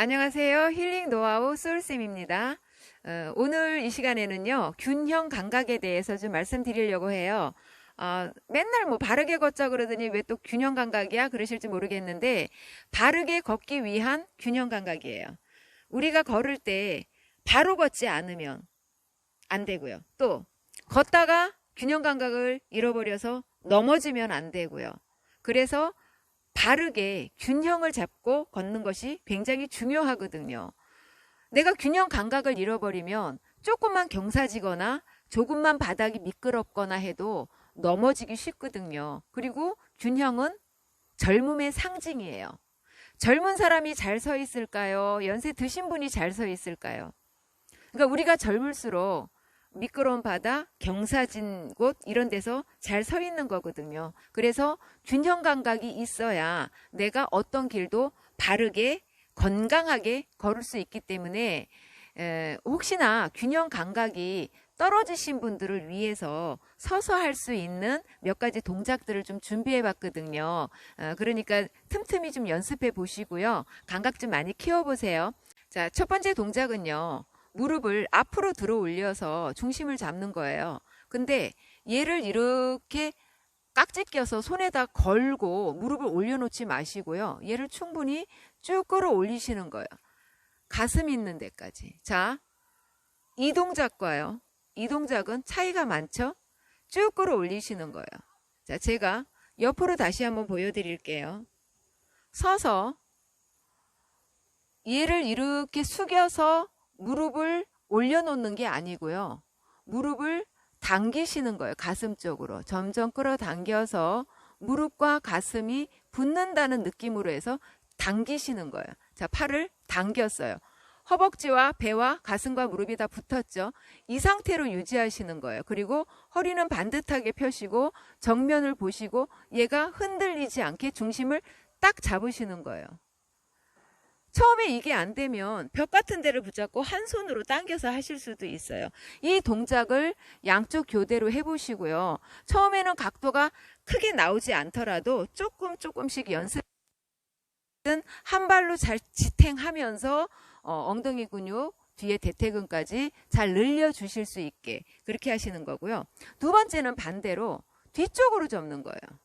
안녕하세요. 힐링 노하우 솔쌤입니다. 오늘 이 시간에는요, 균형 감각에 대해서 좀 말씀드리려고 해요. 맨날 뭐 바르게 걷자 그러더니 왜 또 균형 감각이야? 그러실지 모르겠는데, 바르게 걷기 위한 균형 감각이에요. 우리가 걸을 때 바로 걷지 않으면 안 되고요. 또, 걷다가 균형 감각을 잃어버려서 넘어지면 안 되고요. 그래서 바르게 균형을 잡고 걷는 것이 굉장히 중요하거든요. 내가 균형 감각을 잃어버리면 조금만 경사지거나 조금만 바닥이 미끄럽거나 해도 넘어지기 쉽거든요. 그리고 균형은 젊음의 상징이에요. 젊은 사람이 잘 서 있을까요? 연세 드신 분이 잘 서 있을까요? 그러니까 우리가 젊을수록 미끄러운 바다, 경사진 곳 이런 데서 잘 서 있는 거거든요. 그래서 균형 감각이 있어야 내가 어떤 길도 바르게 건강하게 걸을 수 있기 때문에 혹시나 균형 감각이 떨어지신 분들을 위해서 서서 할 수 있는 몇 가지 동작들을 좀 준비해 봤거든요. 그러니까 틈틈이 좀 연습해 보시고요. 감각 좀 많이 키워 보세요. 자, 첫 번째 동작은요. 무릎을 앞으로 들어 올려서 중심을 잡는 거예요. 근데 얘를 이렇게 깍지 껴서 손에다 걸고 무릎을 올려놓지 마시고요. 얘를 충분히 쭉 끌어 올리시는 거예요. 가슴 있는 데까지. 자, 이 동작과요. 이 동작은 차이가 많죠? 쭉 끌어 올리시는 거예요. 자, 제가 옆으로 다시 한번 보여드릴게요. 서서 얘를 이렇게 숙여서 무릎을 올려놓는 게 아니고요. 무릎을 당기시는 거예요. 가슴 쪽으로. 점점 끌어당겨서 무릎과 가슴이 붙는다는 느낌으로 해서 당기시는 거예요. 자, 팔을 당겼어요. 허벅지와 배와 가슴과 무릎이 다 붙었죠. 이 상태로 유지하시는 거예요. 그리고 허리는 반듯하게 펴시고 정면을 보시고 얘가 흔들리지 않게 중심을 딱 잡으시는 거예요. 처음에 이게 안 되면 벽 같은 데를 붙잡고 한 손으로 당겨서 하실 수도 있어요. 이 동작을 양쪽 교대로 해보시고요. 처음에는 각도가 크게 나오지 않더라도 조금씩 연습은 한 발로 잘 지탱하면서 엉덩이 근육 뒤에 대퇴근까지 잘 늘려주실 수 있게 그렇게 하시는 거고요. 두 번째는 반대로 뒤쪽으로 접는 거예요.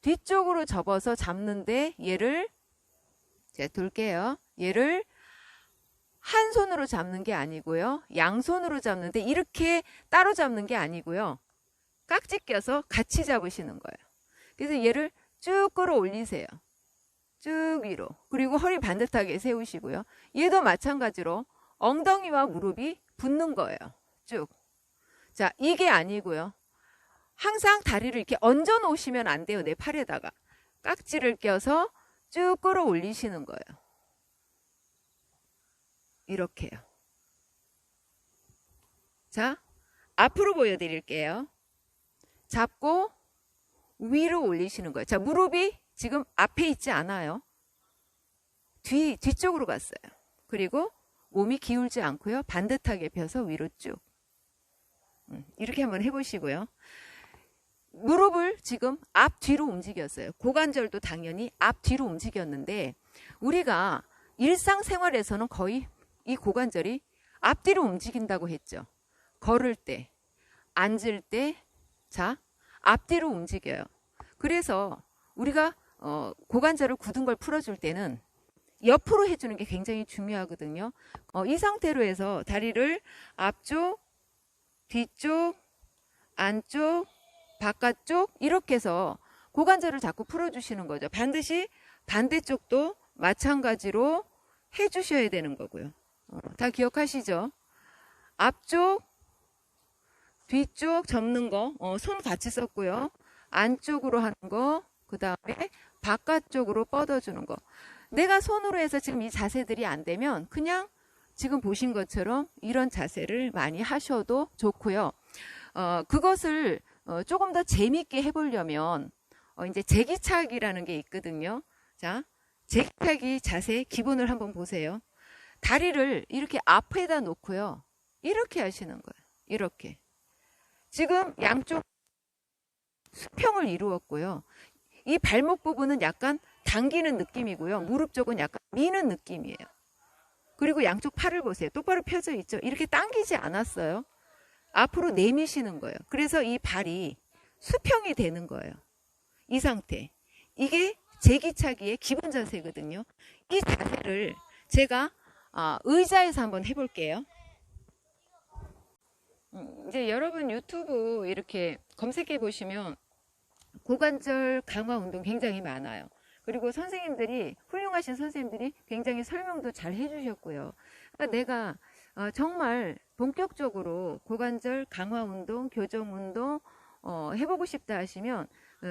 뒤쪽으로 접어서 잡는데 얘를 제가 둘게요. 얘를 한 손으로 잡는 게 아니고요. 양손으로 잡는데 이렇게 따로 잡는 게 아니고요. 깍지 껴서 같이 잡으시는 거예요. 그래서 얘를 쭉 끌어 올리세요. 쭉 위로. 그리고 허리 반듯하게 세우시고요. 얘도 마찬가지로 엉덩이와 무릎이 붙는 거예요. 쭉. 자, 이게 아니고요. 항상 다리를 이렇게 얹어 놓으시면 안 돼요. 내 팔에다가. 깍지를 껴서 쭉 끌어 올리시는 거예요. 이렇게요. 자, 앞으로 보여드릴게요. 잡고 위로 올리시는 거예요. 자, 무릎이 지금 앞에 있지 않아요. 뒤쪽으로 갔어요. 그리고 몸이 기울지 않고요. 반듯하게 펴서 위로 쭉. 이렇게 한번 해보시고요. 무릎을 지금 앞뒤로 움직였어요. 고관절도 당연히 앞뒤로 움직였는데 우리가 일상생활에서는 거의 이 고관절이 앞뒤로 움직인다고 했죠. 걸을 때, 앉을 때, 자, 앞뒤로 움직여요. 그래서 우리가 고관절을 굳은 걸 풀어줄 때는 옆으로 해주는 게 굉장히 중요하거든요. 이 상태로 해서 다리를 앞쪽, 뒤쪽, 안쪽, 바깥쪽 이렇게 해서 고관절을 자꾸 풀어주시는 거죠. 반드시 반대쪽도 마찬가지로 해주셔야 되는 거고요. 다 기억하시죠? 앞쪽, 뒤쪽 접는 거, 손 같이 썼고요. 안쪽으로 하는 거, 그 다음에 바깥쪽으로 뻗어주는 거. 내가 손으로 해서 지금 이 자세들이 안 되면 그냥 지금 보신 것처럼 이런 자세를 많이 하셔도 좋고요. 그것을 조금 더 재밌게 해보려면 이제 제기차기라는 게 있거든요. 자, 제기차기 자세 기본을 한번 보세요. 다리를 이렇게 앞에다 놓고요. 이렇게 하시는 거예요. 이렇게. 지금 양쪽 수평을 이루었고요. 이 발목 부분은 약간 당기는 느낌이고요. 무릎 쪽은 약간 미는 느낌이에요. 그리고 양쪽 팔을 보세요. 똑바로 펴져 있죠. 이렇게 당기지 않았어요. 앞으로 내미시는 거예요. 그래서 이 발이 수평이 되는 거예요. 이 상태. 이게 제기차기의 기본 자세거든요. 이 자세를 제가 의자에서 한번 해볼게요. 이제 여러분 유튜브 이렇게 검색해 보시면 고관절 강화 운동 굉장히 많아요. 그리고 선생님들이, 훌륭하신 선생님들이 굉장히 설명도 잘 해주셨고요. 그러니까 내가 정말 본격적으로 고관절 강화 운동, 교정 운동 해보고 싶다 하시면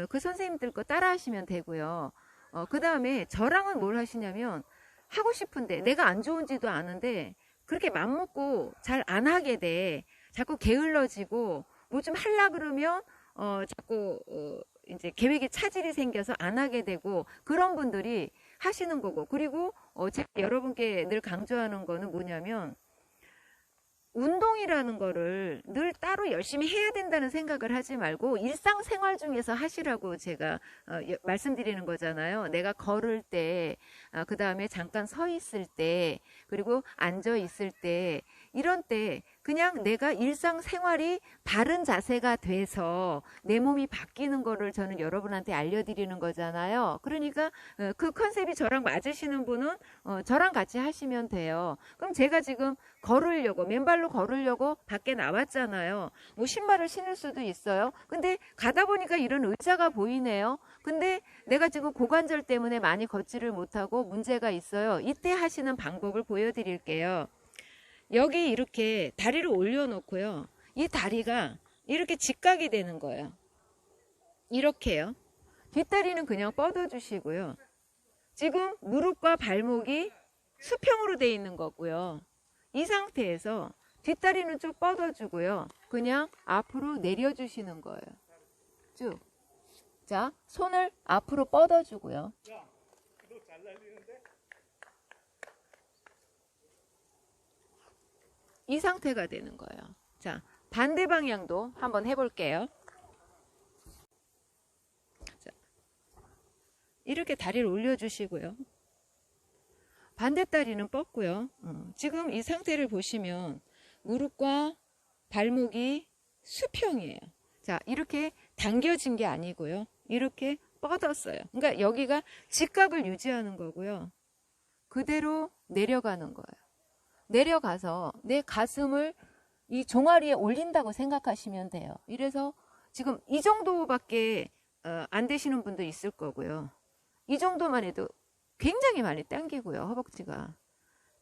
그 선생님들 거 따라 하시면 되고요. 그 다음에 저랑은 뭘 하시냐면, 하고 싶은데 내가 안 좋은지도 아는데 그렇게 맘먹고 잘 안 하게 돼. 자꾸 게을러지고 뭐 좀 하려 그러면 자꾸 이제 계획에 차질이 생겨서 안 하게 되고, 그런 분들이 하시는 거고. 그리고 제가 여러분께 늘 강조하는 거는 뭐냐면, 운동이라는 거를 늘 따로 열심히 해야 된다는 생각을 하지 말고 일상생활 중에서 하시라고 제가 말씀드리는 거잖아요. 내가 걸을 때, 그 다음에 잠깐 서 있을 때, 그리고 앉아 있을 때, 이런 때 그냥 내가 일상생활이 바른 자세가 돼서 내 몸이 바뀌는 거를 저는 여러분한테 알려드리는 거잖아요. 그러니까 그 컨셉이 저랑 맞으시는 분은 저랑 같이 하시면 돼요. 그럼 제가 지금 걸으려고, 맨발로 걸으려고 밖에 나왔잖아요. 뭐 신발을 신을 수도 있어요. 근데 가다 보니까 이런 의자가 보이네요. 근데 내가 지금 고관절 때문에 많이 걷지를 못하고 문제가 있어요. 이때 하시는 방법을 보여드릴게요. 여기 이렇게 다리를 올려놓고요. 이 다리가 이렇게 직각이 되는 거예요. 이렇게요. 뒷다리는 그냥 뻗어주시고요. 지금 무릎과 발목이 수평으로 돼 있는 거고요. 이 상태에서 뒷다리는 쭉 뻗어주고요. 그냥 앞으로 내려주시는 거예요. 쭉. 자, 손을 앞으로 뻗어주고요. 이 상태가 되는 거예요. 자, 반대 방향도 한번 해볼게요. 자, 이렇게 다리를 올려주시고요. 반대 다리는 뻗고요. 지금 이 상태를 보시면 무릎과 발목이 수평이에요. 자, 이렇게 당겨진 게 아니고요. 이렇게 뻗었어요. 그러니까 여기가 직각을 유지하는 거고요. 그대로 내려가는 거예요. 내려가서 내 가슴을 이 종아리에 올린다고 생각하시면 돼요. 이래서 지금 이 정도밖에 안 되시는 분도 있을 거고요. 이 정도만 해도 굉장히 많이 당기고요. 허벅지가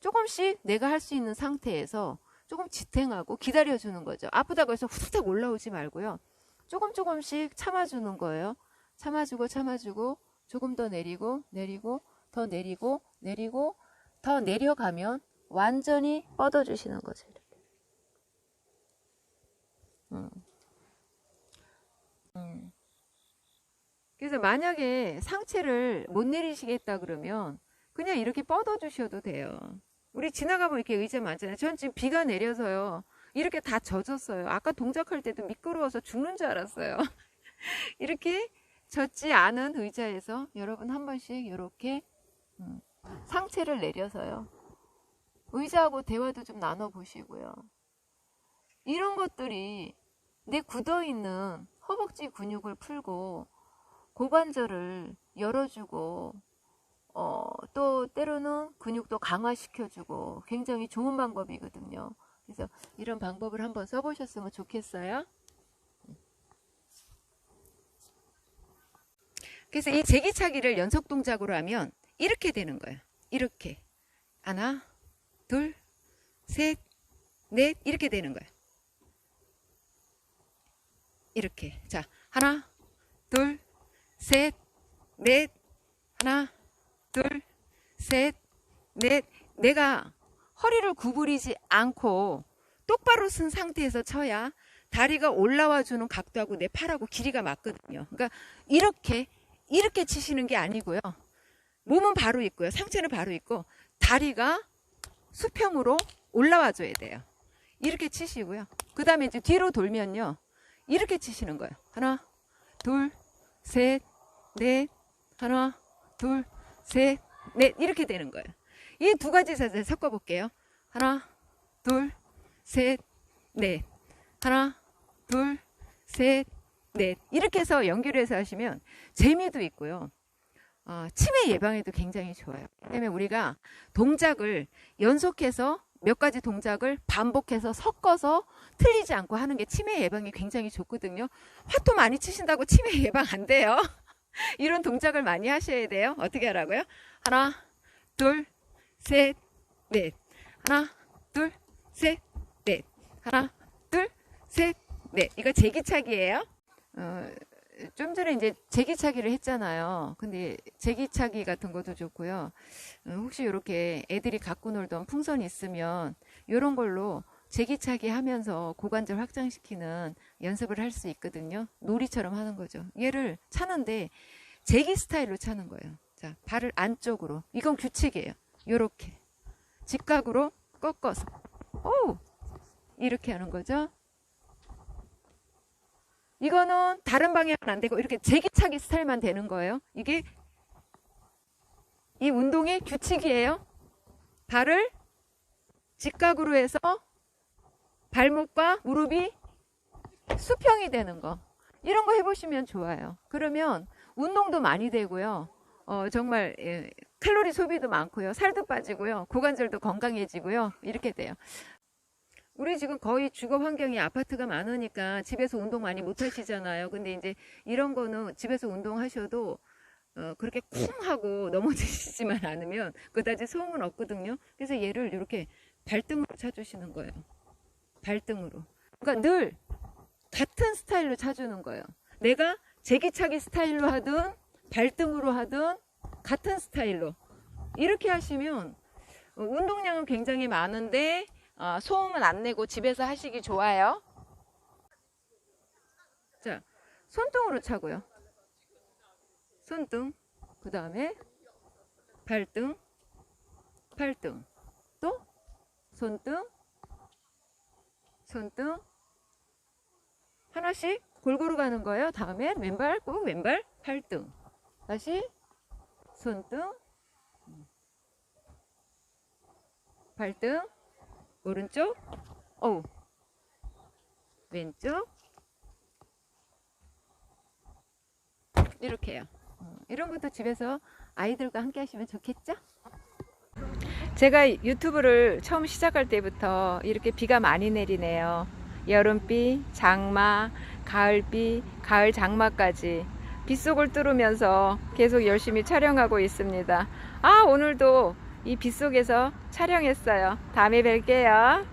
조금씩 내가 할 수 있는 상태에서 조금 지탱하고 기다려주는 거죠. 아프다고 해서 후딱 올라오지 말고요. 조금씩 참아주는 거예요. 참아주고 조금 더 내리고 더 내리고 더 내려가면 완전히 뻗어주시는 거죠. 그래서 만약에 상체를 못 내리시겠다 그러면 그냥 이렇게 뻗어주셔도 돼요. 우리 지나가면 이렇게 의자 많잖아요. 전 지금 비가 내려서요. 이렇게 다 젖었어요. 아까 동작할 때도 미끄러워서 죽는 줄 알았어요. 이렇게 젖지 않은 의자에서 여러분 한 번씩 이렇게 상체를 내려서요. 의자하고 대화도 좀 나눠보시고요. 이런 것들이 내 굳어있는 허벅지 근육을 풀고 고관절을 열어주고 또 때로는 근육도 강화시켜주고 굉장히 좋은 방법이거든요. 그래서 이런 방법을 한번 써보셨으면 좋겠어요. 그래서 이 제기차기를 연속 동작으로 하면 이렇게 되는 거예요. 이렇게 하나 둘 셋 넷 이렇게 되는 거예요. 이렇게. 자, 하나 둘 셋 넷 하나 둘 셋 넷. 내가 허리를 구부리지 않고 똑바로 쓴 상태에서 쳐야 다리가 올라와 주는 각도하고 내 팔하고 길이가 맞거든요. 그러니까 이렇게 치시는 게 아니고요. 몸은 바로 있고요. 상체는 바로 있고 다리가 수평으로 올라와 줘야 돼요. 이렇게 치시고요. 그 다음에 이제 뒤로 돌면요. 이렇게 치시는 거예요. 하나 둘 셋 넷 하나 둘 셋 넷 이렇게 되는 거예요. 이 두 가지 자세 섞어 볼게요. 하나, 둘, 셋, 넷. 하나, 둘, 셋, 넷. 이렇게 해서 연결해서 하시면 재미도 있고요. 치매 예방에도 굉장히 좋아요. 왜냐면 우리가 동작을 연속해서 몇 가지 동작을 반복해서 섞어서 틀리지 않고 하는 게 치매 예방에 굉장히 좋거든요. 화투 많이 치신다고 치매 예방 안 돼요. 이런 동작을 많이 하셔야 돼요. 어떻게 하라고요? 하나, 둘, 셋, 넷. 하나, 둘, 셋, 넷. 하나, 둘, 셋, 넷. 이거 제기차기예요. 좀 전에 이제 제기차기를 했잖아요. 근데 제기차기 같은 것도 좋고요. 혹시 이렇게 애들이 갖고 놀던 풍선 있으면 이런 걸로 제기차기 하면서 고관절 확장시키는 연습을 할 수 있거든요. 놀이처럼 하는 거죠. 얘를 차는데 제기 스타일로 차는 거예요. 자, 발을 안쪽으로. 이건 규칙이에요. 요렇게 직각으로 꺾어서 오! 이렇게 하는 거죠. 이거는 다른 방향은 안 되고 이렇게 제기차기 스타일만 되는 거예요. 이게 이 운동의 규칙이에요. 발을 직각으로 해서 발목과 무릎이 수평이 되는 거. 이런 거 해보시면 좋아요. 그러면 운동도 많이 되고요. 정말 칼로리 소비도 많고요. 살도 빠지고요. 고관절도 건강해지고요. 이렇게 돼요. 우리 지금 거의 주거 환경이 아파트가 많으니까 집에서 운동 많이 못 하시잖아요. 근데 이제 이런 거는 집에서 운동하셔도 그렇게 쿵 하고 넘어지시지만 않으면 그다지 소음은 없거든요. 그래서 얘를 이렇게 발등으로 차주시는 거예요. 발등으로. 그러니까 늘 같은 스타일로 차주는 거예요. 내가 제기차기 스타일로 하든 발등으로 하든 같은 스타일로 이렇게 하시면 운동량은 굉장히 많은데 소음은 안 내고 집에서 하시기 좋아요. 자, 손등으로 차고요. 손등, 그 다음에 발등, 팔등, 또 손등, 손등 하나씩 골고루 가는 거예요. 다음에 왼발, 꼭 왼발, 팔등, 다시 손등, 발등, 오른쪽, 왼쪽, 이렇게요. 이런 것도 집에서 아이들과 함께 하시면 좋겠죠? 제가 유튜브를 처음 시작할 때부터 이렇게 비가 많이 내리네요. 여름비, 장마, 가을비, 가을 장마까지 빗속을 뚫으면서 계속 열심히 촬영하고 있습니다. 오늘도 이 빗속에서 촬영했어요. 다음에 뵐게요.